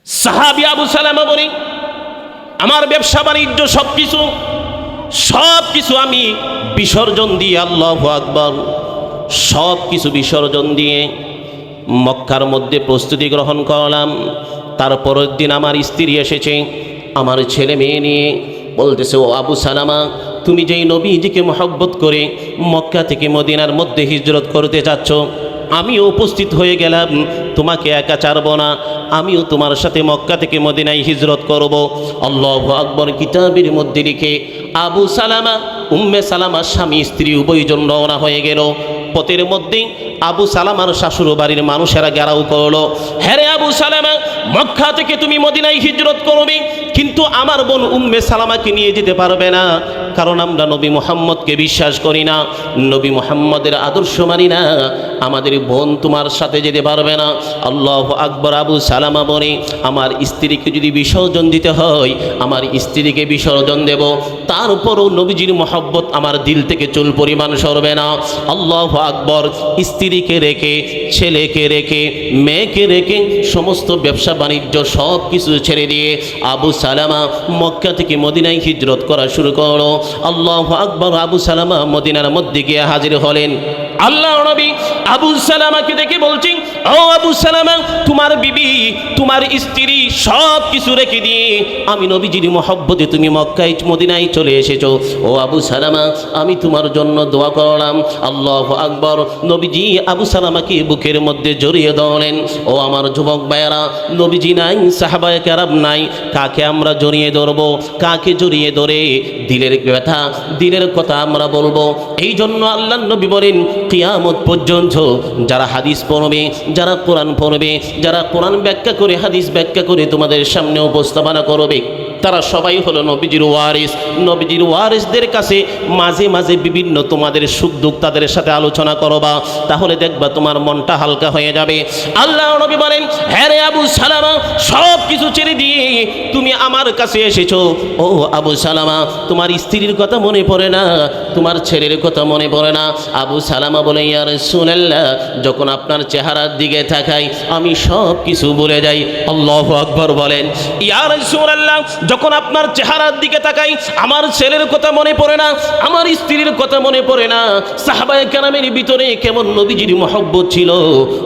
সাহাবী আবু সালামা বলেন, আমার ব্যবসা বাণিজ্য সব কিছু আমি বিসর্জন দিয়ে, আল্লাহু আকবার, সব কিছু বিসর্জন দিয়ে মক্কার মধ্যে প্রস্তুতি গ্রহণ করলাম। তারপরের দিন আমার স্ত্রী এসেছে আমার ছেলে মেয়ে নিয়ে, বলতেছে, ও আবু সালামা, তুমি যেই নবীজিকে মহব্বত করে মক্কা থেকে মদিনার মধ্যে হিজরত করতে চাচ্ছ, আমিও উপস্থিত হয়ে গেলাম, তোমাকে একা ছাড়ব না, আমিও তোমার সাথে মক্কা থেকে মদিনায় হিজরত করব। আল্লাহু আকবার। কিতাবের মধ্যে লিখে আবু সালামা, উম্মে সালামার স্বামী স্ত্রী উভয়জন রওনা হয়ে গেল। পথের মধ্যে আবু সালামার শাশুড় বাড়ির মানুষেরা ঘেরাও করলো, হ্যাঁ রে আবু সালামা, মক্কা থেকে তুমি মদিনায় হিজরত করবে, কিন্তু আমার বোন উম্মে সালামাকে নিয়ে যেতে পারবে না, কারণ আমরা নবী মুহাম্মদকে বিশ্বাস করি না, নবী মুহাম্মদের আদর্শ মানি না, আমাদের বোন তোমার সাথে যেতে পারবে না। আল্লাহু আকবার। আবু সালামা বলে, আমার স্ত্রীকে যদি বিসর্জন দিতে হয়, আমার স্ত্রীকে বিসর্জন দেব, তারপরও নবীজির মহব্বত আমার দিল থেকে চুল পরিমাণ সরবে না। আল্লাহু আকবার। স্ত্রীকে রেখে, ছেলেকে রেখে, মেয়েকে রেখে, সমস্ত ব্যবসা বাণিজ্য সব কিছু ছেড়ে দিয়ে আবু সালামা মক্কা থেকে মদিনায় হিজরত করা শুরু করলো। আল্লাহু আকবার। আবু সালামা মদিনার মধ্যে গিয়ে হাজির হলেন। আল্লাহর নবী আবু সালামাকে দেখে বলছেন, ও আবু সালামা, তোমার বিবি, তোমার স্ত্রী সব কিছু রেখে দিয়ে আমি নবীজির মহব্বতে তুমি মক্কায় মদিনায় চলে এসেছো। ও আবু সালামা, আমি তোমার জন্য দোয়া করলাম। আল্লাহু আকবার। নবীজি আবু সালামাকে বুকের মধ্যে জড়িয়ে ধরলেন। ও আমার যুবক ভাইয়েরা, নবীজি নাই, সাহাবায়ে কেরাম নাই, কাকে আমরা জড়িয়ে ধরবো? কাকে জড়িয়ে ধরে দিলের ব্যথা, দিলের কথা আমরা বলবো? এই জন্য আল্লাহর নবী বলেন, কিয়ামত পর্যন্ত যারা হাদিস পড়বে, যারা কোরআন পড়বে, যারা কোরআন ব্যাখ্যা করে, হাদিস ব্যাখ্যা করে তোমাদের সামনে উপস্থাপনা করবে, তারা সবাই হলো নবীজির ওয়ারিস। নবীজির ওয়ারিসদের কাছে মাঝে মাঝে বিভিন্ন তোমাদের সুখ দুঃখ তাদের সাথে আলোচনা করবা, তাহলে দেখবা তোমার মনটা হালকা হয়ে যাবে। আল্লাহ নবী বলেন, হ্যাঁ রে আবু সালামা, সব কিছু ছেড়ে দিয়ে তুমি আমার কাছে এসেছো। ও আবু সালামা, তোমার স্ত্রীর কথা মনে পড়ে না? তোমার ছেলের কথা মনে পড়ে না? আবু সালামা বলে, ইয়া রাসূলুল্লাহ, যখন আপনার চেহারার দিকে তাকাই আমি সব কিছু ভুলে যাই। আল্লাহু আকবার বলেন। ইয়া রাসূলুল্লাহ, যখন আপনার চেহারার দিকে তাকাই আমার ছেলের কথা মনে পড়ে না, আমার স্ত্রীর কথা মনে পড়ে না। সাহাবায়ে কেরামের ভিতরে কেমন নবীজির মহব্বত ছিল।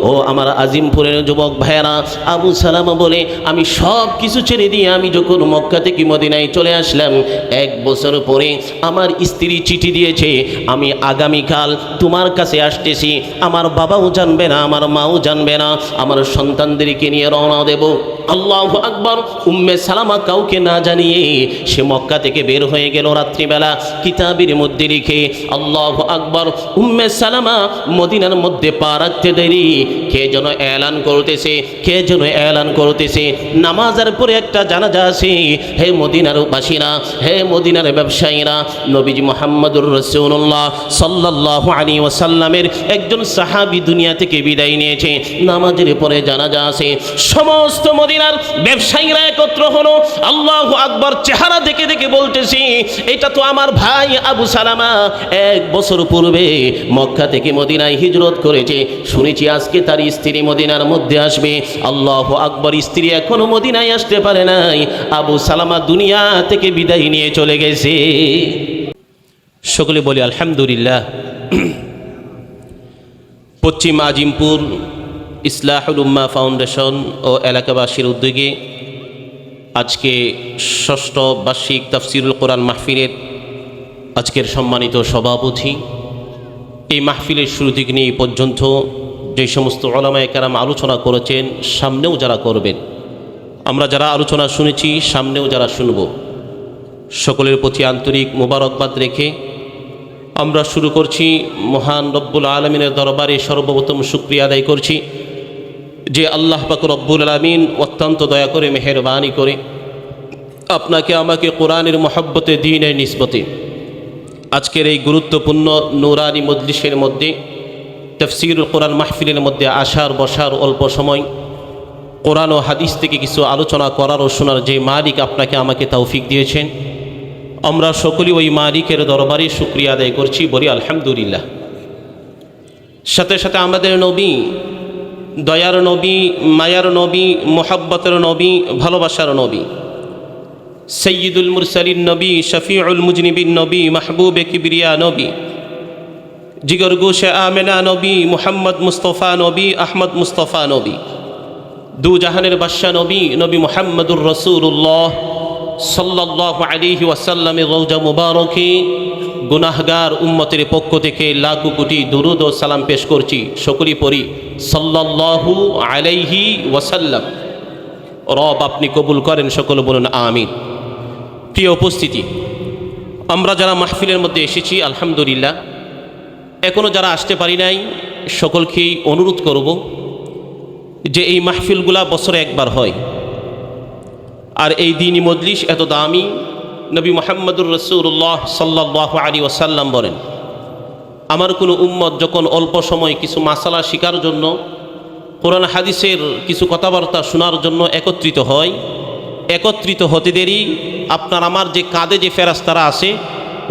ও আমার আজিমপুরের যুবক ভাইয়েরা, আবু সালামা বলে, আমি সব কিছু ছেড়ে দিয়ে আমি যখন মক্কা থেকে মদিনায় চলে আসলাম, 1 বছর পরে আমার স্ত্রী চিঠি দিয়েছে, আমি আগামীকাল তোমার কাছে আসতেছি, আমার বাবাও জানবে না, আমার মাও জানবে না, আমার সন্তানদেরকে নিয়ে রওনা দেব। আল্লাহু আকবার। উম্মে সালামা কাউকে না জানিয়ে সে মক্কা থেকে বের হয়ে গেল রাত্রিবেলা। কিতাবের মধ্যে লিখে, আল্লাহু আকবার, উম্মে সালামা মদিনার মধ্যে পা রাখতে দেরি কে যেন এলান করতেছে, নামাজের পরে একটা জানাজা আছে। হে মদিনার বাসীরা, হে মদিনার ব্যবসায়ীরা, নবীজি মুহাম্মদুর রাসূলুল্লাহ সাল্লাল্লাহু আলাইহি ওয়াসাল্লামের একজন সাহাবী দুনিয়া থেকে বিদায় নিয়েছে, নামাজের পরে জানাজা আছে। সমস্ত মদিনার ব্যবসায়ীরা একত্র হলো। আল্লাহু আকবার। চেহারা দেখে দেখে বলতেছি, এটা তো আমার ভাই আবু সালামা, 1 বছর পূর্বে মক্কা থেকে মদিনায় হিজরত করেছে, শুনেছি আজকে তার স্ত্রী মদিনার মধ্যে আসবে। আল্লাহু আকবার। স্ত্রী এখনো মদিনায় আসতে পারে নাই, আবু সালামা দুনিয়া থেকে বিদায় নিয়ে চলে গেছে। সকলে বলি আলহামদুলিল্লাহ। পশ্চিম আজিমপুর ইসলাহুল উম্মাহ ফাউন্ডেশন ও এলাকাবাসীর উদ্যোগে আজকে 6ষ্ঠ বার্ষিক তাফসিরুল কোরআন মাহফিলের আজকের সম্মানিত সভাপতি, এই মাহফিলের শুরু থেকে নিয়ে পর্যন্ত যে সমস্ত উলামায়ে কেরাম আলোচনা করেছেন, সামনেও যারা করবেন, আমরা যারা আলোচনা শুনেছি, সামনেও যারা শুনব, সকলের প্রতি আন্তরিক মোবারকবাদ রেখে আমরা শুরু করছি। মহান রব্বুল আলমিনের দরবারে সর্বপ্রথম শুকরিয়া আদায় করছি যে আল্লাহ পাক রব্বুল আলামিন অত্যন্ত দয়া করে, মেহেরবানি করে আপনাকে আমাকে কোরআনের মহব্বতে, দ্বীনের নিসবতে আজকের এই গুরুত্বপূর্ণ নূরানি মজলিসের মধ্যে, তাফসীরুল কোরআন মাহফিলের মধ্যে আসার বসার, অল্প সময় কোরআন ও হাদিস থেকে কিছু আলোচনা করার ও শোনার যে মালিক আপনাকে আমাকে তৌফিক দিয়েছেন, আমরা সকলেই ওই মালিকের দরবারে শুকরিয়া আদায় করছি, বলি আলহামদুলিল্লাহ। সাথে সাথে আমাদের নবী দয়ার নবী, মায়ার নবী, মোহাব্বতের নবী, ভালোবাসার নবী, সৈয়দুল মুরসালিন নবী, শফিউল মুজনিবিন নবী, মাহবুবে কিবরিয়া নবী, জিগর গোশে আমেনা নবী, মুহাম্মদ মুস্তফা নবী, আহমদ মুস্তফা নবী, দু জাহানের বাদশা নবী, নবী মুহাম্মদুর রাসূলুল্লাহ সাল্লাল্লাহু আলাইহি ওয়াসাল্লামের রওজা মুবারকে গুনাহগার উম্মতের পক্ষ থেকে লাখো কোটি দুরুদ ও সালাম পেশ করছি। সকলেই পড়ি সাল্লাল্লাহু আলাইহি ওয়াসাল্লাম। রব আপনি কবুল করেন, সকলে বলুন আমিন। প্রিয় উপস্থিতি, আমরা যারা মাহফিলের মধ্যে এসেছি আলহামদুলিল্লাহ, এখনও যারা আসতে পারি নাই সকলকেই অনুরোধ করব যে এই মাহফিলগুলা বছরে একবার হয়, আর এই দ্বীনি মজলিস এত দামি। নবী মুহাম্মদুর রাসূলুল্লাহ সাল্লাল্লাহু আলাইহি ওয়াসাল্লাম বলেন, আমার কোনো উম্মত যখন অল্প সময় কিছু মাসালা শিকার জন্য, কোরআন হাদিসের কিছু কথাবার্তা শোনার জন্য একত্রিত হয়, একত্রিত হতে দেরি আপনার আমার যে কাঁধে যে ফেরেশতারা আছে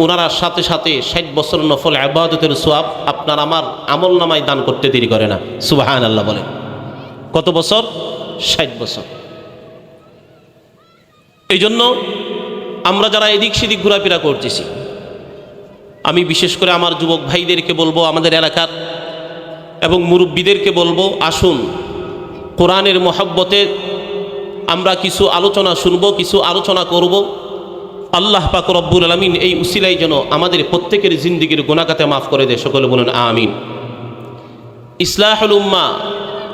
ওনারা সাথে সাথে 60 বছর নফল ইবাদতের সওয়াব আপনার আমার আমল নামায় দান করতে দেরি করে না। সুবহানাল্লাহ বলেন। কত বছর? 60 বছর। এই জন্য আমরা যারা এদিক সেদিক ঘোরাফেরা করতেছি, আমি বিশেষ করে আমার যুবক ভাইদেরকে বলবো, আমাদের এলাকার এবং মুরব্বীদেরকে বলবো, আসুন কোরআনের মহব্বতে আমরা কিছু আলোচনা শুনবো, কিছু আলোচনা করব। আল্লাহ পাক রব্বুল আলামিন এই উসিলাই যেন আমাদের প্রত্যেকের জিন্দিগির গুনাহগাতে মাফ করে দেয়, সকলে বলুন আমিন। ইসলাহুল উম্মাহ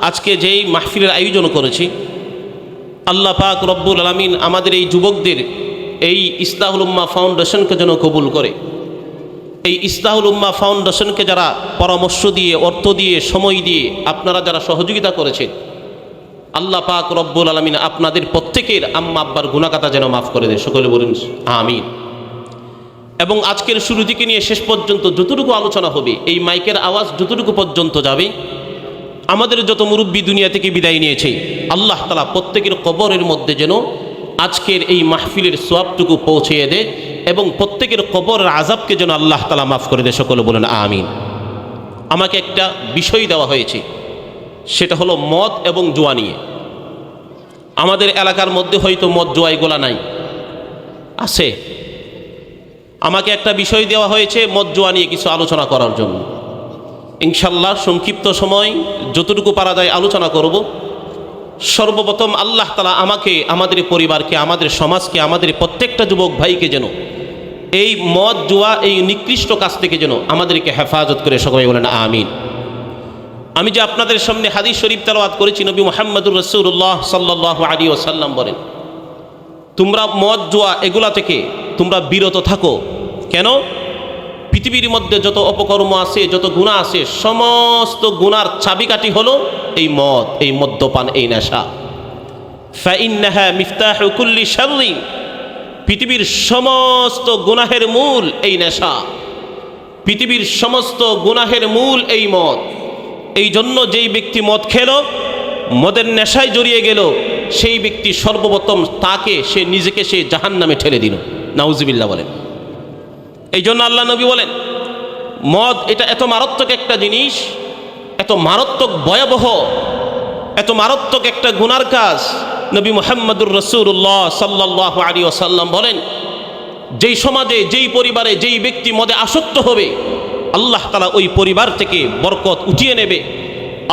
আজকে যেই মাহফিলের আয়োজন করেছি, আল্লাহ পাক রব্বুল আলামিন আমাদের এই যুবকদের এই ইসলাহুল উম্মাহ ফাউন্ডেশনকে যেন কবুল করে। এই ইসলাহুল উম্মাহ ফাউন্ডেশনকে যারা পরামর্শ দিয়ে, অর্থ দিয়ে, সময় দিয়ে আপনারা যারা সহযোগিতা করেছেন, আল্লাহ পাক রব্বুল আলামিন আপনাদের প্রত্যেকের আম্মা আব্বার গুনাহগাতা যেন মাফ করে দেয়, সকলে বলুন আমিন। এবং আজকের শুরু থেকে নিয়ে শেষ পর্যন্ত যতটুকু আলোচনা হবে, এই মাইকের আওয়াজ যতটুকু পর্যন্ত যাবে, আমাদের যত মুরব্বী দুনিয়া থেকে বিদায় নিয়েছে, আল্লাহ তাআলা প্রত্যেকের কবরের মধ্যে যেন আজকের এই মাহফিলের সওয়াবটুকু পৌঁছিয়ে দেয় এবং প্রত্যেকের কবরের আযাবকে যেন আল্লাহ তাআলা মাফ করে দেয়, সকলে বলুন আমিন। আমাকে একটা বিষয় দেওয়া হয়েছে, সেটা হলো মদ এবং জুয়া নিয়ে। আমাদের এলাকার মধ্যে হয়তো মদ জুয়া এগুলা নাই, আছে। আমাকে একটা বিষয় দেওয়া হয়েছে মদ জুয়া নিয়ে কিছু আলোচনা করার জন্য। ইনশাল্লাহ সংক্ষিপ্ত সময় যতটুকু পারা যায় আলোচনা করব। সর্বপ্রথম আল্লাহ তাআলা আমাকে, আমাদের পরিবারকে, আমাদের সমাজকে, আমাদের প্রত্যেকটা যুবক ভাইকে যেন এই মদ জুয়া, এই নিকৃষ্ট কাজ থেকে যেন আমাদেরকে হেফাজত করে, সকলে বলেন আমিন। আমি যে আপনাদের সামনে হাদিস শরীফ তেলাওয়াত করেছি, নবী মুহাম্মদুর রাসূলুল্লাহ সাল্লাল্লাহু আলাইহি ওয়াসাল্লাম বলেন, তোমরা মদ জুয়া এগুলা থেকে তোমরা বিরত থাকো। কেন? পৃথিবীর মধ্যে যত অপকর্ম আছে, যত গুনাহ আছে, সমস্ত গুনার চাবিকাঠি হলো এই মদ, এই মদ্যপান, এই নেশা। ফাইন্নাহা মিফতাহু কুল্লি শাররি, পৃথিবীর সমস্ত গুনাহের মূল এই নেশা, পৃথিবীর সমস্ত গুনাহের মূল এই মদ। এই জন্য যেই ব্যক্তি মদ খেল, মদের নেশায় জড়িয়ে গেল, সেই ব্যক্তি সর্বপ্রথম তাকে, সে নিজেকে সে জাহান্নামে ঠেলে দিল। নাউজুবিল্লাহ বলেন। এই জন্য আল্লাহ নবী বলেন, মদ এটা এত মারাত্মক একটা জিনিস, এত মারাত্মক ভয়াবহ, এত মারাত্মক একটা গুনার কাজ। নবী মুহাম্মদুর রাসূলুল্লাহ সাল্লাল্লাহু আলাইহি ওয়াসাল্লাম বলেন, যেই সমাজে, যেই পরিবারে যেই ব্যক্তি মদে আসক্ত হবে, আল্লাহ তাআলা ওই পরিবার থেকে বরকত উঠিয়ে নেবে,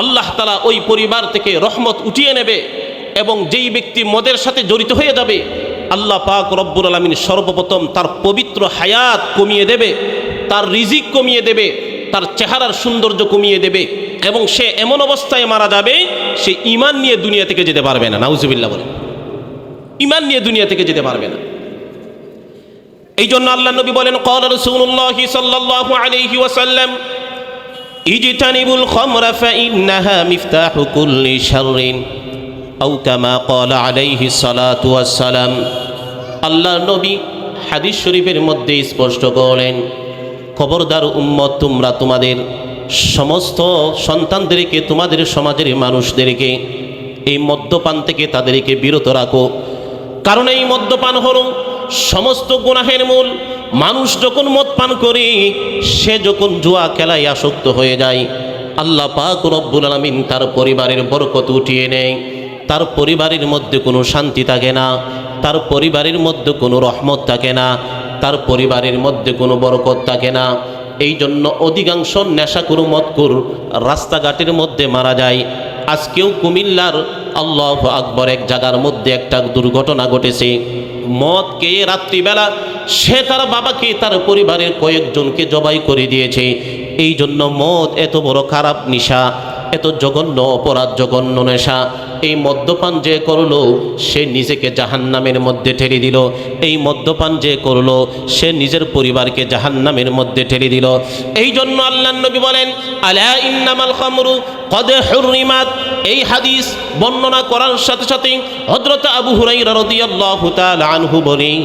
আল্লাহ তাআলা ওই পরিবার থেকে রহমত উঠিয়ে নেবে। এবং যেই ব্যক্তি মদের সাথে জড়িত হয়ে যাবে, আল্লাহ পাক রব্বুল আলামিন সর্বপ্রথম তার পবিত্র হায়াত কমিয়ে দেবে, তার রিজিক কমিয়ে দেবে, তার চেহারার সৌন্দর্য কমিয়ে দেবে, এবং সে এমন অবস্থায় মারা যাবে, সে ঈমান নিয়ে দুনিয়া থেকে যেতে পারবে না। নাউজুবিল্লাহ বলেন। ঈমান নিয়ে দুনিয়া থেকে যেতে পারবে না। এই জন্য আল্লাহ নবী বলেন, ক্বালা রাসূলুল্লাহ সাল্লাল্লাহু আলাইহি ওয়াসাল্লাম, ইজতানিবুল খামরা ফাইন্নাহা মিফতাহু কুল্লি শাররিন, আও কামা ক্বালা আলাইহিস সালাতু ওয়াস সালাম। আল্লাহ নবী হাদিস শরীফের মধ্যে স্পষ্ট করেন, খবরদার উম্মত, তোমরা তোমাদের সমস্ত সন্তানদেরকে, তোমাদের সমাজের মানুষদেরকে এই মদ্যপান থেকে তাদেরকে বিরত রাখো। কারণ এই মদ্যপান হলো সমস্ত গুনাহের মূল। মানুষ যখন মদ পান করে, সে যখন জুয়া খেলায় আসক্ত হয়ে যায়, আল্লাহ পাক রব্বুল আলামিন তার পরিবারের বরকত উঠিয়ে নেয়, তার পরিবারের মধ্যে কোনো শান্তি থাকে না, তার পরিবারের মধ্যে কোনো রহমত থাকে না, তার পরিবারের মধ্যে কোনো বরকত থাকে না। এই জন্য অধিকাংশ নেশাখোর মদখোর রাস্তাঘাটের মধ্যে মারা যায়। আজকেও কুমিল্লার আল্লাহু আকবার এক জায়গার মধ্যে একটা দুর্ঘটনা ঘটেছে। মদ খেয়ে রাত্রিবেলা সে তার বাবাকে, তার পরিবারের কয়েকজনকে জবাই করে দিয়েছে। এই জন্য মদ এত বড় খারাপ নেশা, এত জঘন্য অপরাধ, জঘন্য নেশা। এই মদ্যপান যে করলো সে নিজেকে জাহান্নামের মধ্যে ঠেলে দিল। এই মদ্যপান যে করলো সে নিজের পরিবারকে জাহান্নামের মধ্যে ঠেলে দিল। এই জন্য আল্লাহর নবী বলেন, আলা ইন্নামাল খামরু কদ হুররিমাত। এই হাদিস বর্ণনা করার সাথে সাথে হযরত আবু হুরায়রা রাদিয়াল্লাহু তাআলা আনহু বলেন,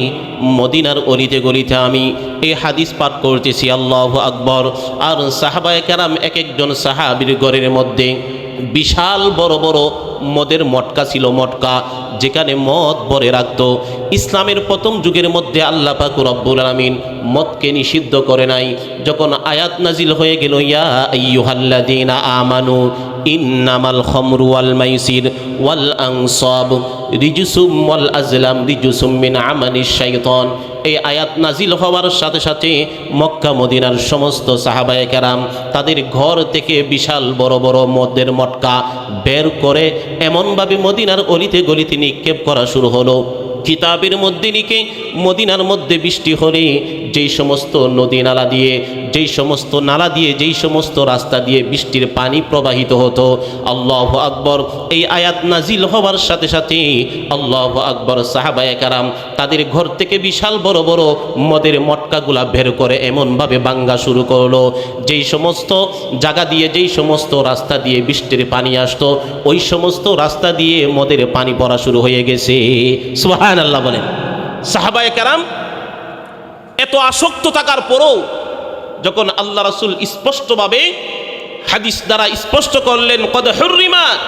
মদিনার অলিতে গলিতে আমি এই হাদিস পাঠ করতেছি, আল্লাহু আকবার। আর সাহাবায়ে কেরাম এক একজন সাহাবীর ঘরের মধ্যে বিশাল বড় বড় মদের মটকা ছিল, মটকা যেখানে মদ ভরে রাখত। ইসলামের প্রথম যুগের মধ্যে আল্লাহ পাক রব্বুল আলামিন মদকে নিষিদ্ধ করে নাই। যখন আয়াত নাজিল হয়ে গেল, ইয়া আইয়ুহাল্লাযীনা আমানু ইন্নামাল খামরু ওয়াল মাইসির ওয়াল আনসাব রিজসুম ওয়াল আজলাম রিজসুম মিন আমালিশ শাইতান, এই আয়াত নাজিল হওয়ার সাথে সাথে মক্কা মদিনার সমস্ত সাহাবায়ে কেরাম তাদের ঘর থেকে বিশাল বড় বড় মদের মটকা বের করে এমনভাবে মদিনার অলিতে গলিতে নিক্ষেপ করা শুরু হলো। কিতাবের মধ্যে লিখে মদিনার মধ্যে বৃষ্টি হলে যেই সমস্ত নদী নালা দিয়ে, যেই সমস্ত নালা দিয়ে, যেই সমস্ত রাস্তা দিয়ে বৃষ্টির পানি প্রবাহিত হতো, আল্লাহু আকবার, এই আয়াত নাজিল হওয়ার সাথে সাথে আল্লাহু আকবার, সাহাবায়ে কেরাম তাদের ঘর থেকে বিশাল বড় বড় মদের মটকাগুলা বের করে এমনভাবে ভাঙ্গা শুরু করলো, যেই সমস্ত জায়গা দিয়ে, যেই সমস্ত রাস্তা দিয়ে বৃষ্টির পানি আসতো, ওই সমস্ত রাস্তা দিয়ে মদের পানি পড়া শুরু হয়ে গেছে। সুবহানাল্লাহ বলেন। সাহাবায়ে কেরাম এত আসক্ত থাকার পরও যখন আল্লাহ রাসূল স্পষ্টভাবে হাদিস দ্বারা স্পষ্ট করলেন, কদ হুররিমাত,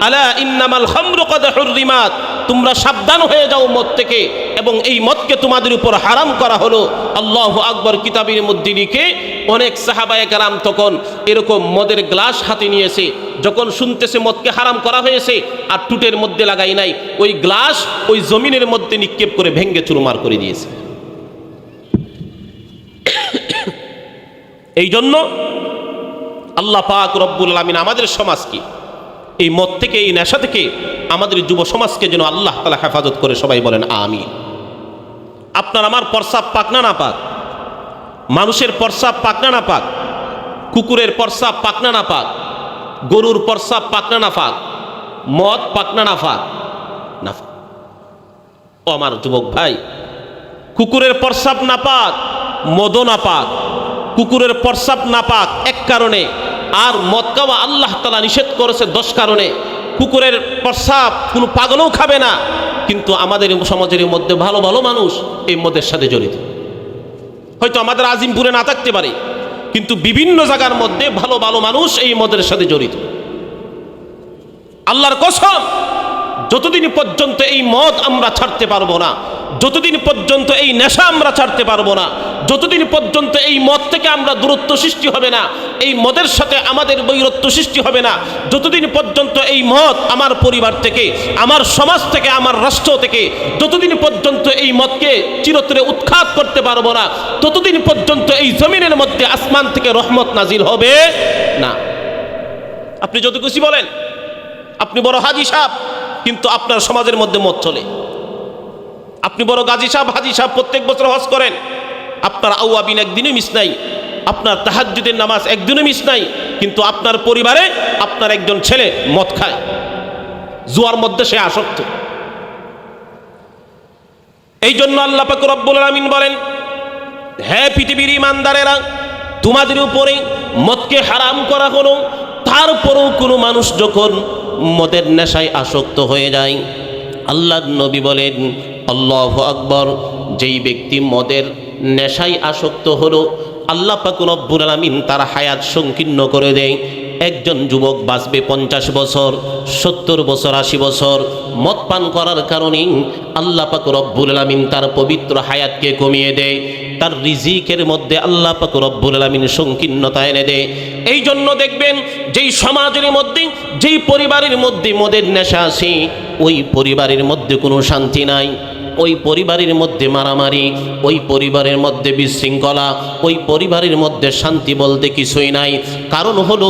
আলা ইন্নামাল খামরু কদ হুররিমাত, তোমরা সাবধান হয়ে যাও মদ থেকে, এবং এই মদকে তোমাদের উপর হারাম করা হলো। আল্লাহু আকবার। কিতাবের মধ্যে লিখে অনেক সাহাবায়ে কেরাম তখন এরকম মদের গ্লাস হাতে নিয়েছে, যখন শুনতেছে মদকে হারাম করা হয়েছে আর টুটের মধ্যে লাগাই নাই, ওই গ্লাস ওই জমিনের মধ্যে নিক্ষেপ করে ভেঙ্গে চুরমার করে দিয়েছে। এই জন্য আল্লাহ পাক রব্বুল আলামিন আমাদের সমাজকে এই মদ থেকে, এই নেশা থেকে আমাদের যুব সমাজকে যেন আল্লাহ তাআলা হেফাজত করে। সবাই বলেন আমিন। আপনার আমার প্রস্রাব পাক না না পাক, মানুষের প্রস্রাব পাক না না পাক, কুকুরের প্রস্রাব পাক না না পাক, গরুর প্রস্রাব পাক না না পাক, মদ পাক না না পাক? না। ও আমার যুবক ভাই, কুকুরের প্রস্রাব না পাক, মদও না পাক। কুকুরের প্রস্রাব না পাক এক কারণে, আর মদ খাওয়া আল্লাহ তাআলা নিষেধ করেছে 10 কারণে। কুকুরের প্রস্রাব কোনো পাগলও খাবে না, কিন্তু আমাদের সমাজের মধ্যে ভালো ভালো মানুষ এই মদের সাথে জড়িত। হয়তো আমাদের আজিমপুরে না থাকতে পারে, কিন্তু বিভিন্ন জায়গার মধ্যে ভালো ভালো মানুষ এই মদের সাথে জড়িত। আল্লাহর কসম, যতদিন পর্যন্ত এই মদ আমরা ছাড়তে পারবো না, যতদিন পর্যন্ত এই নেশা আমরা ছাড়তে পারবো না, যতদিন পর্যন্ত এই মদ থেকে আমরা দূরত্ব সৃষ্টি হবে না, এই মদের সাথে আমাদের বৈরত্ব সৃষ্টি হবে না, যতদিন পর্যন্ত এই মদ আমার পরিবার থেকে, আমার সমাজ থেকে, আমার রাষ্ট্র থেকে, যতদিন পর্যন্ত এই মদকে চিরতরে উৎখাত করতে পারবো না, ততদিন পর্যন্ত এই জমিনের মধ্যে আসমান থেকে রহমত নাজিল হবে না। আপনি যত খুশি বলেন, আপনি বড় হাজী সাহেব, কিন্তু আপনার সমাজের মধ্যে মদ চলে। আপনি বড় গাজী সাহেব, হাজী সাহেব, প্রত্যেক বছর হজ করেন, আপনার আউয়াবিন একদিনও মিস নাই, আপনার তাহাজ্জুদের নামাজ একদিনও মিস নাই, কিন্তু আপনার পরিবারে আপনার একজন ছেলে মদ খায়, জুয়ার মধ্যে সে আসক্ত। এই জন্য আল্লাহ পাক রব্বুল আলামিন বলেন, হে পৃথিবীর ঈমানদারেরা, তোমাদের উপরে মদকে হারাম করা হলো, তারপরেও কোনো মানুষ যখন মদের নেশায় আসক্ত হয়ে যায়, আল্লাহর নবী বলেন, আল্লাহু আকবার, যেই ব্যক্তি মদের নেশায় আসক্ত হলো, আল্লাহ পাক রব্বুল আলামিন তার হায়াত সংকীর্ণ করে দেয়। একজন যুবক বাঁচবে 50 বছর, 70 বছর, 80 বছর। মদ পান করার কারণে আল্লাহ পাক রব্বুল আলামিন তার পবিত্র হায়াতকে কমিয়ে দেয়। তার রিজিকের মধ্যে আল্লাহ পাক রব্বুল আলামিন সংকীর্ণতা এনে দেয়। এই জন্য দেখবেন যেই সমাজের মধ্যে, যেই পরিবারের মধ্যে মদের নেশা আছে, ওই পরিবারের মধ্যে কোনো শান্তি নাই, ওই পরিবারের মধ্যে মারামারি, ওই পরিবারের মধ্যে বিশৃঙ্খলা, ওই পরিবারের মধ্যে শান্তি বলতে কিছুই নাই। কারণ হলো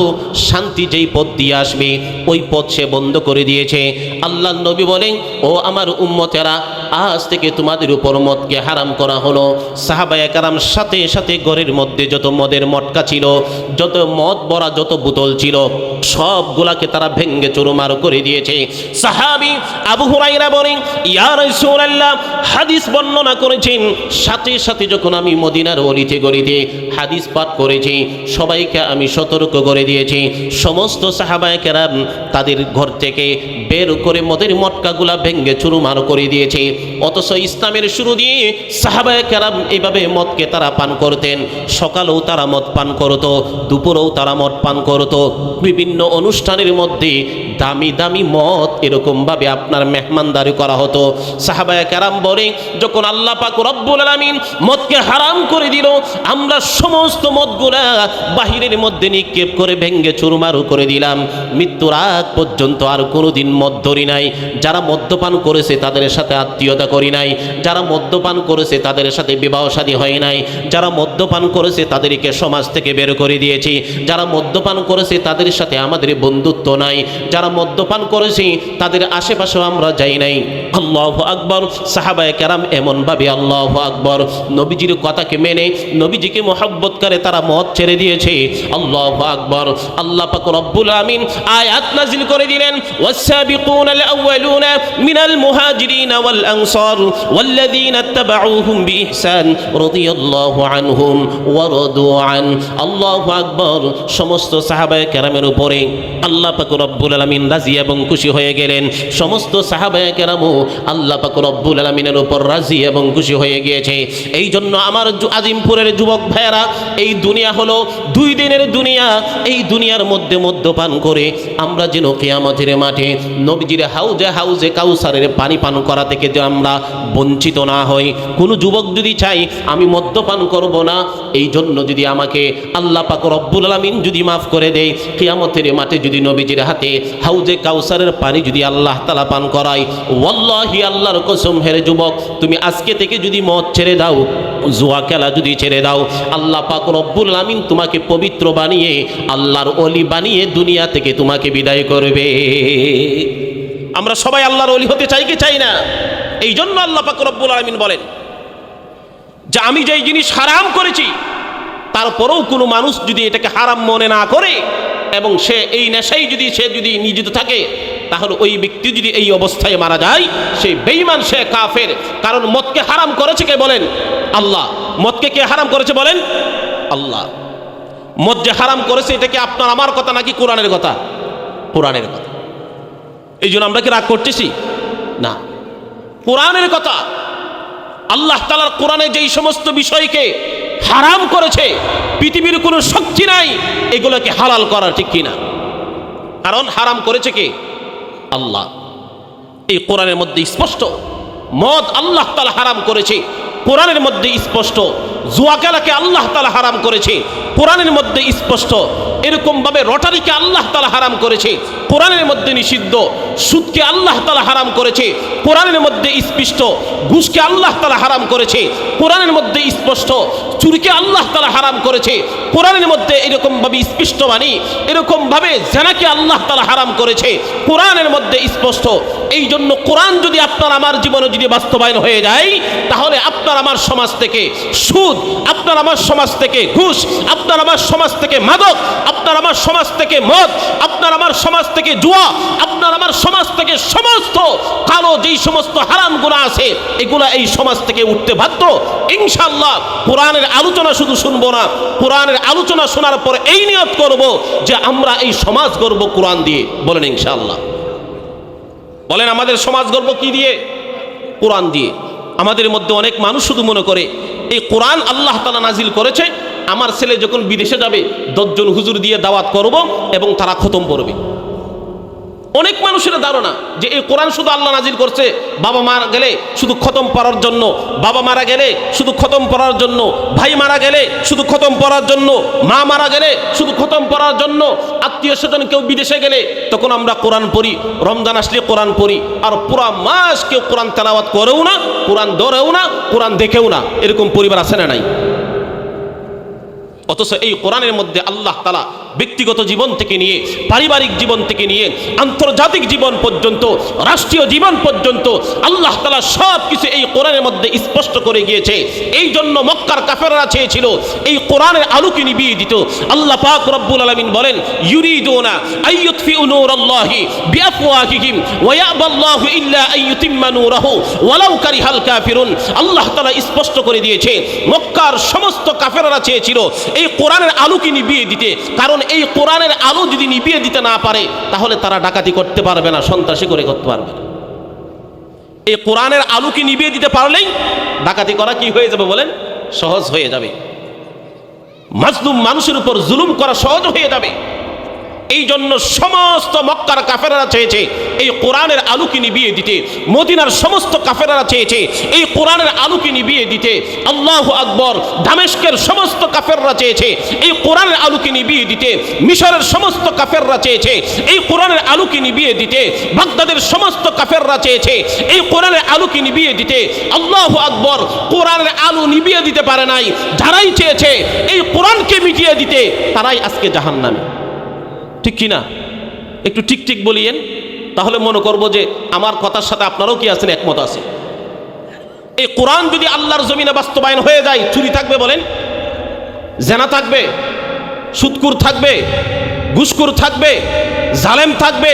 শান্তি যেই পথ দিয়ে আসবে ওই পথ সে বন্ধ করে দিয়েছে। আল্লাহ নবী বলেন, ও আমার উম্মতেরা, আজ থেকে তোমাদের উপর মদকে হারাম করা হলো। সাহাবায়ে কেরাম সাথে সাথে ঘরের মধ্যে যত মদের মটকা ছিল, যত মদ ভরা যত বোতল ছিল, সবগুলাকে তারা ভেঙ্গে চুরমার করে দিয়েছে। সাহাবী আবু হুরায়রা বলেন, ইয়া রাসূলুল্লাহ, হাদিস বর্ণনা করেছেন, সাথে সাথে যখন আমি মদিনার অলিতে গলিতে হাদিস পাঠ করেছি, সবাইকে আমি সতর্ক করে দিয়েছি। সমস্ত সাহাবায়ে কেরাম তাদের ঘর থেকে বের করে মদের মটকাগুলা ভেঙ্গে চুরমার করে দিয়েছে। অথচ ইসলামের শুরু দিয়ে সাহাবায়ে কেরাম এইভাবে মদকে তারা পান করতেন। সকালেও তারা মদ পান করত, দুপুরেও তারা মদ পান করত। বিভিন্ন অনুষ্ঠানের মধ্যে দামি দামি মদ এরকমভাবে আপনার মেহমানদারি করা হতো। সাহাবায়ে কেরাম বলে, যখন আল্লাহ পাক রব্বুল আলামিন মদকে হারাম করে দিল, আমরা সমস্ত মদগুলা বাহিরের মধ্যে নিক্ষেপ করে ভেঙ্গে চুরমার করে দিলাম। মৃত্যুর আগ পর্যন্ত আর কোনোদিন মদ ধরি নাই। যারা মদ্যপান করেছে তাদের সাথে আত্মীয়তা করি নাই, যারা মদ্যপান করেছে তাদের সাথে বিবাহ শাদী হয় নাই, যারা মদ্যপান করেছে তাদেরকে সমাজ থেকে বের করে দিয়েছি, যারা মদ্যপান করেছে তাদের সাথে আমাদের বন্ধুত্ব নাই, যারা মদ্যপান করেছে তাদের আশেপাশেও আমরা যাই নাই। আল্লাহু আকবার। সাহাবায়ে কেরাম এমনভাবে আল্লাহু আকবার নবীজির কথাকে মেনে নবীজিকে মহব্বত করে তারা মদ ছেড়ে দিয়েছে। আল্লাহু আকবার। আল্লাহ পাক রব্বুল আমিন আয়াত নাজিল করে দিলেন, ওয়াস-সাবিকুনাল আউয়ালুনা মিনাল মুহাজিরিন ওয়াল আনসার ওয়াল্লাযীনা ইত্তাবাউহুম বিইহসান রাদিয়াল্লাহু আনহুম ওয়া রাদু আন। আল্লাহু আকবার। সমস্ত সাহাবায়ে কেরামের উপরে আল্লাহ পাক রব্বুল আলামিন রাজি এবং খুশি হয়ে গেলেন। সমস্ত সাহাবায়ে কেরামও আল্লাহ পাক রব্বুল আলামিনের উপর রাজি এবং খুশি হয়ে গিয়েছে। এই জন্য আমার আজিমপুরের যুবক ভাইয়েরা, এই দুনিয়া হলো 2 দিনের দুনিয়া। এই দুনিয়ার মধ্যে মদ্যপান করে আমরা যেন কিয়ামতের মাঠে নবীজির হাউজে কাউসারের পানি পান করা থেকে যে আমরা বঞ্চিত না হই। কোনো যুবক যদি চাই আমি মদ্যপান করব না, এই জন্য যদি আমাকে আল্লাহ পাক রব্বুল আলামিন যদি মাফ করে দেয়, কিয়ামতের মাঠে যদি নবীজির হাতে হাউজে কাউসারের পানি যদি আল্লাহ তাআলা পান করায়, ওয়াল্লাহি আল্লাহর কসম হেরে যুবক, তুমি আজকে থেকে যদি মদ ছেড়ে দাও, জুয়া খেলা যদি ছেড়ে দাও, আল্লাহ পাক রব্বুল আমিন তোমাকে পবিত্র বানিয়ে আল্লাহর ওলি বানিয়ে দুনিয়া থেকে তোমাকে বিদায় করবে। আমরা সবাই আল্লাহর ওলি হতে চাই কি চাই না? এই জন্য আল্লাহ পাক রব্বুল আমিন বলেন যে আমি যেই জিনিস হারাম করেছি, তারপরেও কোনো মানুষ যদি এটাকে হারাম মনে না করে এবং সে এই নেশায় যদি নিয়োজিত থাকে, তাহলে ওই ব্যক্তি যদি এই অবস্থায় মারা যায়, সে বেঈমান, সে কাফের। কারণ মদকে হারাম করেছে কে বলেন? আল্লাহ। মদকে কে হারাম করেছে বলেন? আল্লাহ। মদ যে হারাম করেছে এটা কি আপনার আমার কথা নাকি কোরআনের কথা? কোরআনের কথা। এই জন্য আমরা কি রাগ করতেছি? না, কোরআনের কথা। আল্লাহ তাআলার কোরআনে যেই সমস্ত বিষয়কে হারাম করেছে, পৃথিবীর কোনো শক্তি নাই এগুলোকে হালাল করার, ঠিক কিনা? কারণ হারাম করেছে কে? আল্লাহ। এই কোরআনের মধ্যে স্পষ্ট মদ আল্লাহ তাআলা হারাম করেছে, কোরআনের মধ্যে স্পষ্ট। জুয়া খেলাকে আল্লাহ তাআলা হারাম করেছে, কোরআনের মধ্যে স্পষ্ট। এরকমভাবে রটারিকে আল্লাহ তাআলা হারাম করেছে, কোরআনের মধ্যে নিষিদ্ধ। সুদকে আল্লাহ তাআলা হারাম করেছে, কোরআনের মধ্যে স্পষ্ট। ঘুষকে আল্লাহ তাআলা হারাম করেছে, কোরআনের মধ্যে স্পষ্ট। চুরিকে আল্লাহ তাআলা হারাম করেছে, কোরআনের মধ্যে এরকমভাবে স্পষ্ট বাণী। এরকমভাবে জেনাকে আল্লাহ তাআলা হারাম করেছে, কোরআনের মধ্যে স্পষ্ট। এই জন্য কোরআন যদি আপনার আমার জীবনে যদি বাস্তবায়ন হয়ে যায়, তাহলে আপনার আমার সমাজ থেকে সুদ, আপনার আমার সমাজ থেকে ঘুষ, আপনার আমার সমাজ থেকে মাদক, আপনার আমার সমাজ থেকে মদ, আপনার আমার সমাজ থেকে জুয়া, আপনার আমার সমাজ থেকে সমস্ত কালো যেই সমস্ত হারাম গুনাহ আছে, এগুলা এই সমাজ থেকে উঠতে বাধ্য ইনশাআল্লাহ। কোরআনের আলোচনা শুধু শুনবো না, কোরআনের আলোচনা শোনার পর এই নিয়ত করব যে আমরা এই সমাজ গড়ব কোরআন দিয়ে। বলেন ইনশাআল্লাহ। বলেন আমাদের সমাজ গড়ব কি দিয়ে? কোরআন দিয়ে। আমাদের মধ্যে অনেক মানুষ শুধু মনে করে এই কোরআন আল্লাহ তাআলা নাজিল করেছে, আমার ছেলে যখন বিদেশে যাবে 10 জন হুজুর দিয়ে দাওয়াত করব এবং তারা খতম পড়বে। অনেক মানুষের ধারণা যে এই কোরআন শুধু আল্লাহ নাজিল করছে বাবা মারা গেলে শুধু খতম পড়ার জন্য, বাবা মারা গেলে শুধু খতম পড়ার জন্য, ভাই মারা গেলে শুধু খতম পড়ার জন্য, মা মারা গেলে শুধু খতম পড়ার জন্য, আত্মীয় স্বজন কেউ বিদেশে গেলে তখন আমরা কোরআন পড়ি, রমজান আসলে কোরআন পড়ি, আর পুরা মাস কেউ কোরআন তেলাওয়াত করেও না, কোরআন ধরেও না, কোরআন দেখেও না। এরকম পরিবার আছে না নাই? অথচ এই কোরআনের মধ্যে আল্লাহ তাআলা ব্যক্তিগত জীবন থেকে নিয়ে, পারিবারিক জীবন থেকে নিয়ে, আন্তর্জাতিক জীবন পর্যন্ত, রাষ্ট্রীয় জীবন পর্যন্ত আল্লাহ তাআলা সব কিছু এই কোরআনের মধ্যে স্পষ্ট করে গিয়েছে। এই জন্য মক্কার কাফেররা চেয়েছিল এই কোরআনের আলোকে নিভিয়ে দিত। আল্লাহ পাক রব্বুল আলামিন বলেন, ইউরিদুনা আইয়ুতফিউ নূরাল্লাহি বিআফওয়াহিহিম ওয়া ইয়াবাল্লাহু ইল্লা আইয়ুতিম্মা নূরাহু ওয়ালাউ কারিহাল কাফিরুন। আল্লাহ তাআলা স্পষ্ট করে দিয়েছে মক্কার সমস্ত কাফেররা চেয়েছিল এই কোরআনের আলোকে নিভিয়ে দিতে, কারণ এই কোরআনের আলো যদি নিভিয়ে দিতে না পারে তাহলে তারা ডাকাতি করতে পারবে না, সন্ত্রাসী করে করতে পারবে না। এই কোরআনের আলোকে নিভিয়ে দিতে পারলেই ডাকাতি করা কি হয়ে যাবে বলেন? সহজ হয়ে যাবে। মাজলুম মানুষের উপর জুলুম করা সহজ হয়ে যাবে। এই জন্য সমস্ত মক্কার কাফেররা চেয়েছে এই কোরআনের আলোকে নিভিয়ে দিতে, মদিনার সমস্ত কাফেররা চেয়েছে এই কোরআনের আলোকে নিভিয়ে দিতে। আল্লাহু আকবার। দামেস্কের সমস্ত কাফেররা চেয়েছে এই কোরআনের আলোকে নিভিয়ে দিতে, মিশরের সমস্ত কাফেররা চেয়েছে এই কোরআনের আলোকে নিভিয়ে দিতে, বাগদাদের সমস্ত কাফেররা চেয়েছে এই কোরআনের আলোকে নিভিয়ে দিতে। আল্লাহু আকবার। কোরআনের আলো নিভিয়ে দিতে পারে নাই, যারাই চেয়েছে এই কোরআনকে মিটিয়ে দিতে তারাই আজকে জাহান্নামী। ঠিক কি না? একটু ঠিক ঠিক বলিয়েন, তাহলে মনে করব যে আমার কথার সাথে আপনারাও কি আছেন, একমত আছে। এই কোরআন যদি আল্লাহর জমিনে বাস্তবায়ন হয়ে যায়, চুরি থাকবে বলেন? জেনা থাকবে? সুদকুর থাকবে? ঘুষখোর থাকবে? জালেম থাকবে?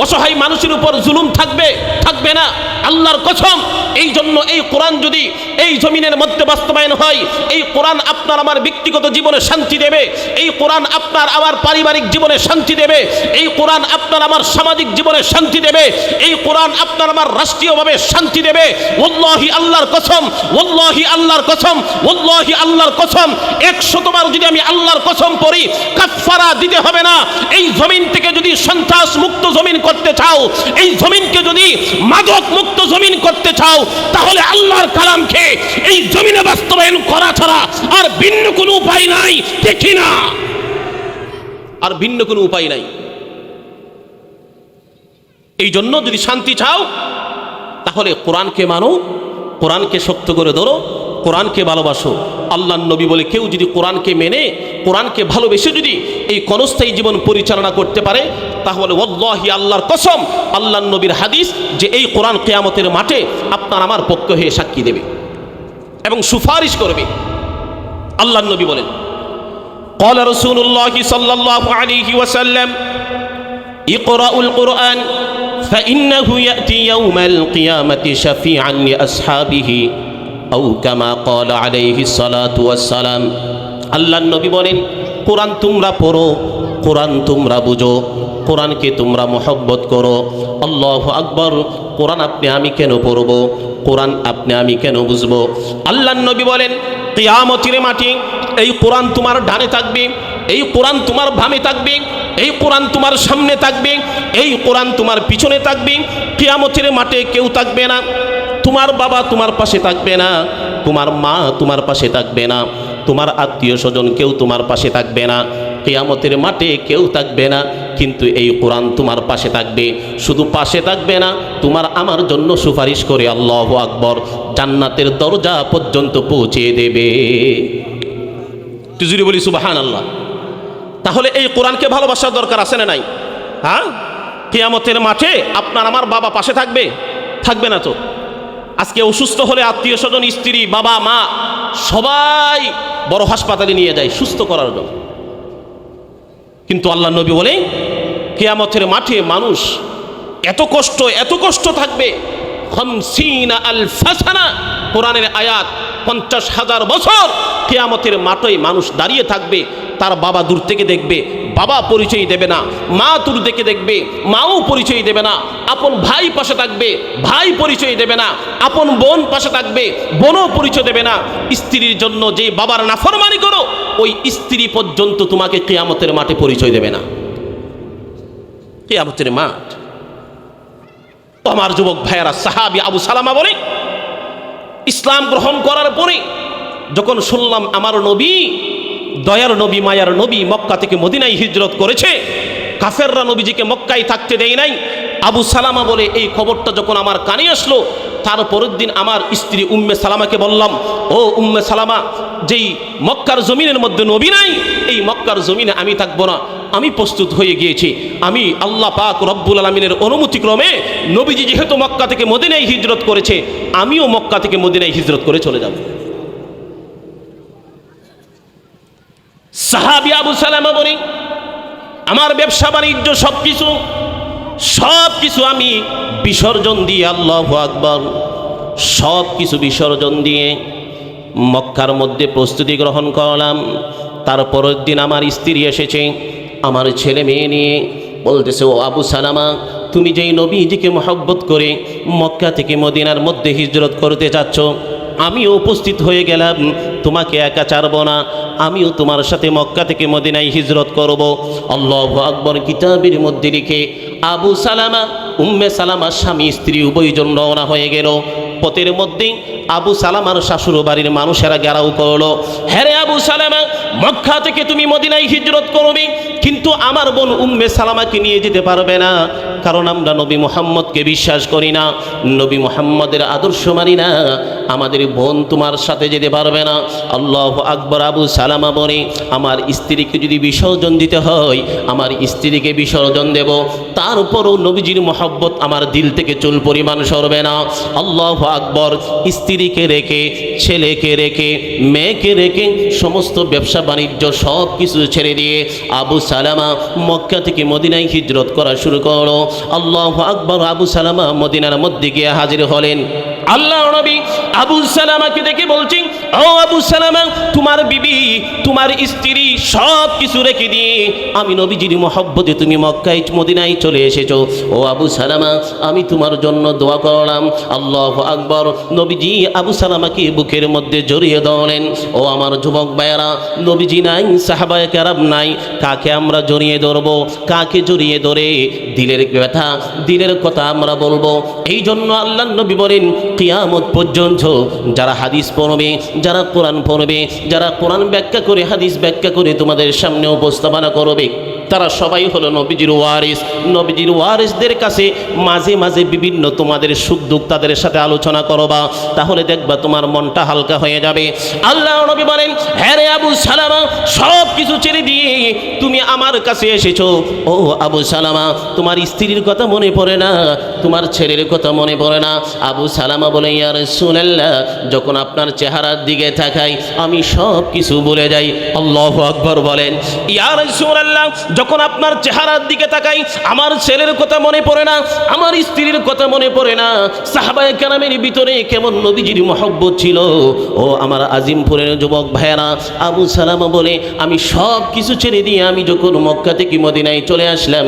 অসহায় মানুষের উপর জুলুম থাকবে? থাকবে না। আল্লাহর কসম। এই জন্য এই কোরআন যদি এই জমিনের মধ্যে বাস্তবায়ন হয়, এই কোরআন আপনার আমার ব্যক্তিগত জীবনে শান্তি দেবে, এই কোরআন আপনার আমার পারিবারিক জীবনে শান্তি দেবে, এই কোরআন আপনার আমার সামাজিক জীবনে শান্তি দেবে, এই কোরআন আপনার আমার রাষ্ট্রীয়ভাবে শান্তি দেবে। ওয়াল্লাহি আল্লাহর কসম, ওয়াল্লাহি আল্লাহর কসম, ওয়াল্লাহি আল্লাহর কসম। 100 বার যদি আমি আল্লাহর কসম পড়ি, কাফারা দিতে হবে না। এই জমিন থেকে যদি সন্ত্রাস মুক্ত জমিন করতে চাও, এই জমিনকে যদি মাদক মুক্ত জমিন করতে চাও, তাহলে আল্লাহর কালামকে এই জমিনে বাস্তবায়ন করা ছাড়া আর ভিন্ন কোনো উপায় নাই। দেখি না, আর ভিন্ন কোনো উপায় নাই। এই জন্য যদি শান্তি চাও তাহলে কোরআনকে মানো, কোরআনকে শক্ত করে ধরো, কোরআনকে ভালোবাসো। আল্লাহর নবী বলে কেউ যদি কোরআনকে মেনে, কোরআনকে ভালোবেসে যদি এই ক্ষণস্থায়ী জীবন পরিচালনা করতে পারে, তাহলে ওয়াল্লাহি আল্লাহর কসম, আল্লাহর নবীর হাদিস যে এই কোরআন কিয়ামতের মাঠে আপনার আমার পক্ষ হয়ে সাক্ষী দেবে এবং সুপারিশ করবে। আল্লাহর নবী বলেন, قال رسول الله صلى الله عليه وسلم اقرأوا القرآن فإنه يأتي يوم القيامة شفيعا لأصحابه أو كما قال عليه الصلاة والسلام। আল্লাহর নবী বলেন, কোরআন তোমরা পড়ো, কোরআন তোমরা বুঝো, কোরআনকে তোমরা মহব্বত করো। আল্লাহু আকবার। কোরআন আপনি আমি কেন পড়ব? কোরআন আপনি আমি কেন বুঝবো? আল্লাহর নবী বলেন, কিয়ামতের মাঠে এই কোরআন তোমার ডানে থাকবে, এই কোরআন তোমার বামে থাকবে, এই কোরআন তোমার সামনে থাকবে, এই কোরআন তোমার পিছনে থাকবে। কিয়ামতের মাঠে কেউ থাকবে না, তোমার বাবা তোমার পাশে থাকবে না, তোমার মা তোমার পাশে থাকবে না, তোমার আত্মীয় স্বজন কেউ তোমার পাশে থাকবে না। কিয়ামতের মাঠে কেউ থাকবে না, কিন্তু এই কোরআন তোমার পাশে থাকবে। শুধু পাশে থাকবে না, তোমার আমার জন্য সুপারিশ করে আল্লাহু আকবার জান্নাতের দরজা পর্যন্ত পৌঁছে দেবে। তুই বলি সুবহানাল্লাহ। তাহলে এই কোরআনকে ভালোবাসার দরকার আছে না নাই? হ্যাঁ, কিয়ামতের মাঠে আপনার আমার বাবা পাশে থাকবে? থাকবে না তো। আজকে অসুস্থ হলে আত্মীয় স্বজন, স্ত্রী, বাবা, মা সবাই বড় হাসপাতালে নিয়ে যায় সুস্থ করার জন্য, কিন্তু আল্লাহ নবী বলে কিয়ামতের মাঠে মানুষ এত কষ্ট থাকবে। 50,000 সানা, কোরআনের আয়াত, 50,000 বছর কিয়ামতের মাঠে মানুষ দাঁড়িয়ে থাকবে। তার বাবা দূর থেকে দেখবে, বাবা পরিচয় দেবে না, মা দূর থেকে দেখবে, মাও পরিচয় দেবে না, আপন ভাই পাশে থাকবে, ভাই পরিচয় দেবে না, আপন বোন পাশে থাকবে, বোনও পরিচয় দেবে না। স্ত্রীর জন্য যে বাবার নাফরমানি করো, ওই স্ত্রী পর্যন্ত তোমাকে কিয়ামতের মাঠে পরিচয় দেবে না। কিয়ামতের মাঠ আমার যুবক ভাইয়েরা, সাহাবী আবু সালামা বলে, ইসলাম গ্রহণ করার পরে যখন শুনলাম আমার নবী, দয়ার নবী, মায়ার নবী মক্কা থেকে মদিনায় হিজরত করেছে, কাফেররা নবীজিকে মক্কায় থাকতে দেয় নাই। আবু সালামা বলে, এই খবরটা যখন আমার কানে আসলো, তারপরের দিন আমার স্ত্রী উম্মে সালামাকে বললাম, ও উম্মে সালামা, যেই মক্কার জমিনের মধ্যে নবী নাই, এই মক্কার জমিনে আমি থাকবো না, আমি প্রস্তুত হয়ে গিয়েছি। আমি আল্লাহ পাক রব্বুল আলামিনের অনুমতিক্রমে নবীজি যেহেতু মক্কা থেকে মদিনায় হিজরত করেছে, আমিও মক্কা থেকে মদিনায় হিজরত করে চলে যাব। সাহাবী আবু সালামা বলি, আমার ব্যবসা বাণিজ্য সব কিছু আমি বিসর্জন দিয়ে, আল্লাহু আকবার, সব কিছু বিসর্জন দিয়ে মক্কার মধ্যে প্রস্তুতি গ্রহণ করলাম। তারপরের দিন আমার স্ত্রী এসেছে আমার ছেলে মেয়ে নিয়ে, বলতেছে, ও আবু সালামা, তুমি যেই নবীজিকে মহব্বত করে মক্কা থেকে মদিনার মধ্যে হিজরত করতে চাচ্ছ, আমিও উপস্থিত হয়ে গেলাম, তোমাকে একা ছাড়ব না, আমিও তোমার সাথে মক্কা থেকে মদিনায় হিজরত করব। আল্লাহু আকবার। কিতাবের মধ্যে লিখে আবু সালামা, উম্মে সালামার স্বামী স্ত্রী উভয়জন রওনা হয়ে গেল। পথের মধ্যে আবু সালামার শাশুড় বাড়ির মানুষেরা ঘেরাও করলো, হ্যাঁ আবু সালামা, মক্কা থেকে তুমি মদিনায় হিজরত করবে, কিন্তু আমার বোন উম্মে সালামাকে নিয়ে যেতে পারবে না, কারণ আমরা নবী মুহাম্মদকে বিশ্বাস করি না, নবী মুহাম্মদের আদর্শ মানি না, আমাদের বোন তোমার সাথে যেতে পারবে না। আল্লাহু আকবার। আবু সালামা বলে, আমার স্ত্রীকে যদি বিসর্জন দিতে হয়, আমার স্ত্রীকে বিসর্জন দেব, তারপরও নবীজির মহব্বত আমার দিল থেকে চুল পরিমাণ সরবে না। আল্লাহু আকবার। স্ত্রীকে রেখে, ছেলেকে রেখে, মেয়েকে রেখে, সমস্ত ব্যবসা বাণিজ্য সব কিছু ছেড়ে দিয়ে আবু সালামা মক্কা থেকে মদিনায় হিজরত করা শুরু করলো। আল্লাহু আকবার। আবু সালামা মদিনার মধ্যে গিয়ে হাজির হলেন। আল্লাহর নবী আবু সালামাকে দেখে বলছেন, ও আবু সালামা, তোমার বিবি, তোমার স্ত্রী সব কিছু রেখে দিয়ে আমি নবীজির মহব্বতে তুমি মক্কায় মদিনায় চলে এসেছো। ও আবু সালামা, আমি তোমার জন্য দোয়া করলাম। আল্লাহু আকবার। নবীজি আবু সালামাকে বুকের মধ্যে জড়িয়ে ধরলেন। ও আমার যুবক ভাইয়েরা, নবীজি নাই, সাহাবায়ে কেরাম নাই, কাকে আমরা জড়িয়ে ধরবো? কাকে জড়িয়ে ধরে দিলের ব্যথা, দিলের কথা আমরা বলবো? এই জন্য আল্লাহর নবী বলেন, কিয়ামত পর্যন্ত যারা হাদিস পড়বে, যারা কোরআন পড়বে, যারা কোরআন ব্যাখ্যা করে, হাদিস ব্যাখ্যা করে তোমাদের সামনে উপস্থাপনা করবে, তারা সবাই হলো নবীজির ওয়ারিস। নবীজির ওয়ারিসদের কাছে মাঝে মাঝে বিভিন্ন তোমাদের সুখ দুঃখ তাদের সাথে আলোচনা করবা, তাহলে দেখবা তোমার মনটা হালকা হয়ে যাবে। আল্লাহ নবী বলেন, হ্যাঁ রে আবু সালামা, সব কিছু ছেড়ে দিয়ে তুমি আমার কাছে এসেছো। ও আবু সালামা, তোমার স্ত্রীর কথা মনে পড়ে না? তোমার ছেলের কথা মনে পড়ে না? আবু সালামা বলে, ইয়া রাসূলুল্লাহ, যখন আপনার চেহারার দিকে তাকাই আমি সব কিছু ভুলে যাই। আল্লাহু আকবার বলেন। ইয়া রাসূলুল্লাহ, যখন আপনার চেহারার দিকে তাকাই আমার ছেলের কথা মনে পড়ে না, আমার স্ত্রীর কথা মনে পড়ে না। সাহাবায়ে কেরামের ভিতরে কেমন নবীজির মহব্বত ছিল। ও আমার আজিমপুরের যুবক ভাইয়েরা, আবু সালামা বলে, আমি সব কিছু ছেড়ে দিয়ে আমি যখন মক্কা থেকে মদিনায় চলে আসলাম,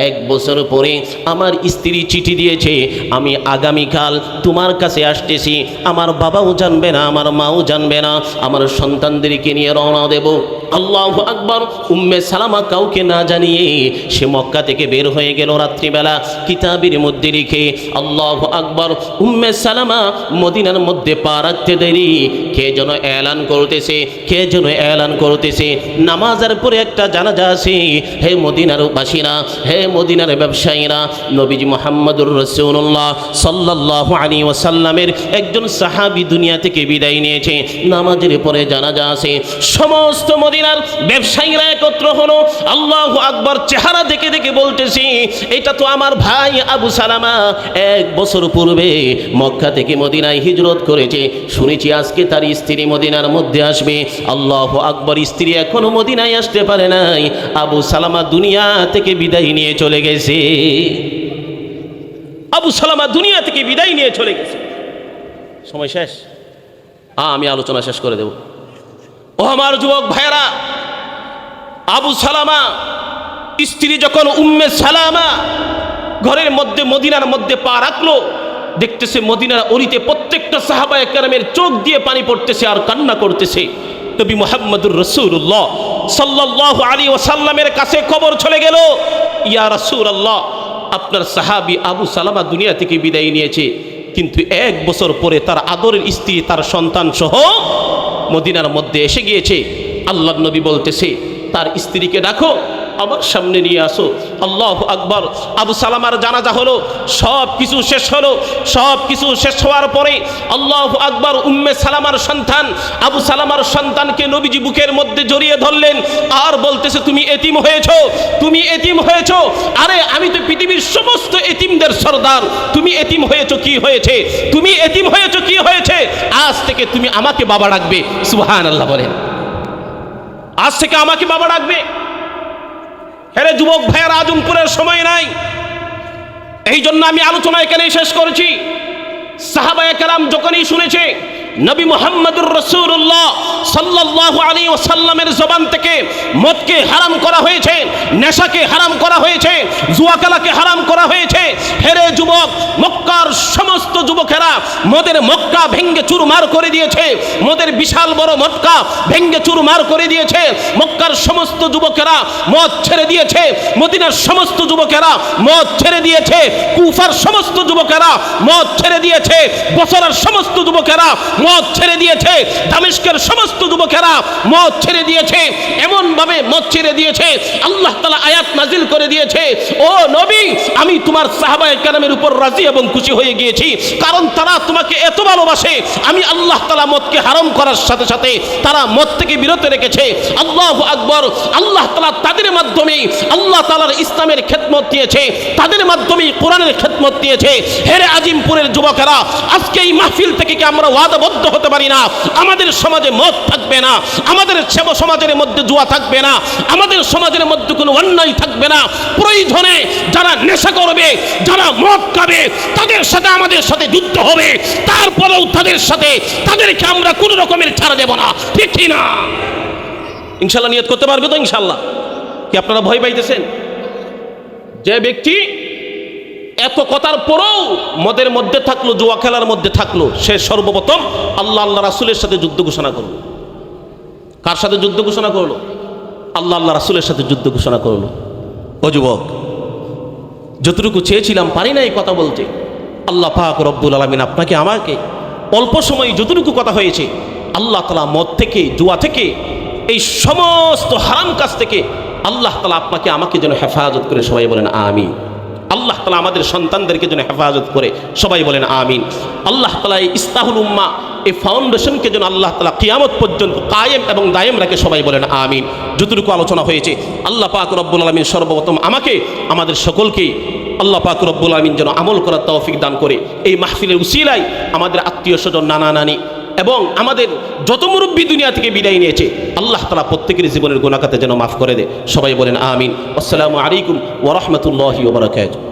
1 বছর পরে আমার স্ত্রী চিঠি দিয়েছে, আমি আগামীকাল তোমার কাছে আসতেছি, আমার বাবাও জানবে না, আমার মাও জানবে না, আমার সন্তানদেরকে নিয়ে রওনা দেব। আল্লাহু আকবার। উম্মে সালামা কাউকে না জানিয়ে সে মক্কা থেকে বের হয়ে গেল রাত্রিবেলা। কিতাবের মধ্যে লিখে, আল্লাহু আকবার, উম্মে সালামা মদিনার মধ্যে পা রাখতে দেরি কে যেন এলান করতেছে, কে যেন এলান করতেছে, নামাজের পরে একটা জানাজা আছে। হে মদিনার বাসীরা, হে মদিনার ব্যবসায়ীরা, নবীজি মুহাম্মদুর রাসূলুল্লাহ সাল্লাল্লাহু আলাইহি ওয়াসাল্লামের একজন সাহাবী দুনিয়া থেকে বিদায় নিয়েছে, নামাজের পরে জানাজা আছে। সমস্ত মদিনার ব্যবসায়ীরা একত্র হলো। আল্লাহু আকবার। চেহারা দেখে দেখে বলতেছি, এটা তো আমার ভাই আবু সালামা, 1 বছর পূর্বে মক্কা থেকে মদিনায় হিজরত করেছে, শুনেছি আজকে তার স্ত্রী মদিনার মধ্যে আসবে। আল্লাহু আকবার। স্ত্রী এখনো মদিনায় আসতে পারে নাই, আবু সালামা দুনিয়া থেকে বিদায় নিয়ে চলে গেছে। আবু সালামা দুনিয়া থেকে বিদায় নিয়ে চলে গেছে। সময় শেষ, আমি আলোচনা শেষ করে দেব। ও আমার যুবক ভাইয়েরা, আবু সালামা স্ত্রী যখন উম্মে সালামা ঘরের মধ্যে মদিনার মধ্যে পা রাখলো, দেখতেছে মদিনার অলিতে প্রত্যেকটা সাহাবায়ে কেরামের চোখ দিয়ে পানি পড়তেছে আর কান্না করতেছে। নবী মুহাম্মদুর রাসূলুল্লাহ সাল্লাল্লাহু আলাইহি ওয়াসাল্লামের কাছে খবর চলে গেল, ইয়া রাসূলুল্লাহ, আপনার সাহাবী আবু সালামা দুনিয়া থেকে বিদায় নিয়েছে, কিন্তু 1 বছর পরে তার আদরের স্ত্রী তার সন্তান সহ মদিনার মধ্যে এসে গিয়েছে। আল্লাহর নবী বলতেছে তার স্ত্রীকে ডাকো, আমার সামনে নিয়ে আসো। আল্লাহু আকবার। আবু সালামার জানাজা হলো, সব কিছু শেষ হলো। সব কিছু শেষ হওয়ার পরে আল্লাহু আকবার, উম্মে সালামার সন্তান আবু সালামার সন্তানকে নবীজি বুকের মধ্যে জড়িয়ে ধরলেন আর বলতেছে তুমি এতিম হয়েছো, তুমি এতিম হয়েছো। আরে আমি তো পৃথিবীর সমস্ত এতিমদের সর্দার, তুমি এতিম হয়েছো কি হয়েছে, তুমি এতিম হয়েছো কি হয়েছে, আজ থেকে তুমি আমাকে বাবা ডাকবে। সুবহানাল্লাহ বলেন, আজ থেকে আমাকে বাবা ডাকবে। হেরে যুবক ভাইয়ের, আজমপুরের সময় নাই, এই জন্য আমি আলোচনা এখানেই শেষ করেছি। সাহাবায়ে কেরাম যখনই শুনেছে নবী মুহাম্মদুর রাসূলুল্লাহ সাল্লাল্লাহু আলাইহি ওয়াসাল্লামের জবান থেকে মদকে হারাম করা হয়েছে, নেশাকে হারাম করা হয়েছে, জুয়াখেলাকে হারাম করা হয়েছে, হেরে যুবক, মক্কার সমস্ত যুবকেরা মদের মক্কা ভেঙ্গে চুরমার করে দিয়েছে, মদের বিশাল বড় মক্কা ভেঙ্গে চুরমার করে দিয়েছে। মক্কার সমস্ত যুবকেরা মদ ছেড়ে দিয়েছে, মদিনার সমস্ত যুবকেরা মদ ছেড়ে দিয়েছে, কুফার সমস্ত যুবকেরা মদ ছেড়ে দিয়েছে, বসরার সমস্ত যুবকেরা মদ ছেড়ে দিয়েছে, দামেস্কের সমস্ত যুবকেরা মদ ছেড়ে দিয়েছে। এমন ভাবে মদ ছেড়ে দিয়েছে, আল্লাহ তাআলা আয়াত নাজিল করে দিয়েছে, ও নবী, আমি তোমার সাহাবায়ে কেরামের উপর রাজি এবং খুশি হয়ে গিয়েছি, কারণ তারা তোমাকে এত ভালোবাসে। আমি আল্লাহ তাআলা মদকে হারাম করার সাথে সাথে তারা মদ থেকে বিরত রেখেছে। আল্লাহু আকবার। আল্লাহ তাআলা তাদের মাধ্যমে আল্লাহ তাআলার ইসলামের খেদমত দিয়েছে, তাদের মাধ্যমে কোরআনের খেদমত দিয়েছে। হেরে আজিমপুরের যুবকেরা, আজকে এই মাহফিল থেকে কি আমরা ওয়াদাবদ্ধ হতে পারি না আমাদের সমাজে মদ থাকবে না, আমাদের সমাজের মধ্যে জুয়া থাকবে না, আমাদের সমাজের মধ্যে কোনো অন্যায় থাকবে না। প্রয়োজনে যারা নেশা করবে, যারা মদ খাবে, তাদের সাথে আমাদের সাথে যুদ্ধ হবে, তারপরেও তাদেরকে আমরা কোনো রকমের ছাড় দেব না, ঠিক কি না? ইনশাল্লাহ নিয়ত করতে পারবে তো? ইনশাল্লাহ। কি আপনারা ভয় পাইতেছেন? যে ব্যক্তি এত কথার পরেও মদের মধ্যে থাকলো, জুয়া খেলার মধ্যে থাকলো, সে সর্বপ্রথম আল্লাহ রাসূলের সাথে যুদ্ধ ঘোষণা করলো। কার সাথে যুদ্ধ ঘোষণা করলো? আল্লাহ রাসূলের সাথে যুদ্ধ ঘোষণা করলো। ও যুবক, যতটুকু চেয়েছিলাম পারি না এই কথা বলতে। আল্লাহ পাক রব্বুল আলামিন আপনাকে আমাকে অল্প সময়ে যতটুকু কথা হয়েছে, আল্লাহ তাআলা মদ থেকে, জুয়া থেকে, এই সমস্ত হারাম কাজ থেকে আল্লাহ তাআলা আপনাকে আমাকে যেন হেফাজত করে, সবাই বলেন আমিন। আল্লাহ তাআলা আমাদের সন্তানদেরকে যেন হেফাজত করে, সবাই বলেন আমিন। আল্লাহ তাআলা এই ইসলাহুল উম্মাহ, এই ফাউন্ডেশনকে যেন আল্লাহ তাআলা কিয়ামত পর্যন্ত কায়েম এবং দায়েম রাখে, সবাই বলেন আমিন। যতটুকু আলোচনা হয়েছে আল্লাহ পাক রব্বুল আলামিন সর্বপ্রথম আমাকে, আমাদের সকলকে আল্লাহ পাক রব্বুল আলামিন যেন আমল করার তৌফিক দান করে। এই মাহফিলের উসিলায় আমাদের আত্মীয় স্বজন, নানা নানি এবং আমাদের যত মুরব্বী দুনিয়া থেকে বিদায় নিয়েছে, আল্লাহ তাআলা প্রত্যেকের জীবনের গুনাহ খাতা যেন মাফ করে দেয়, সবাই বলেন আমিন। আসসালামু আলাইকুম ওয়া রাহমাতুল্লাহি ওয়া বারাকাতুহু।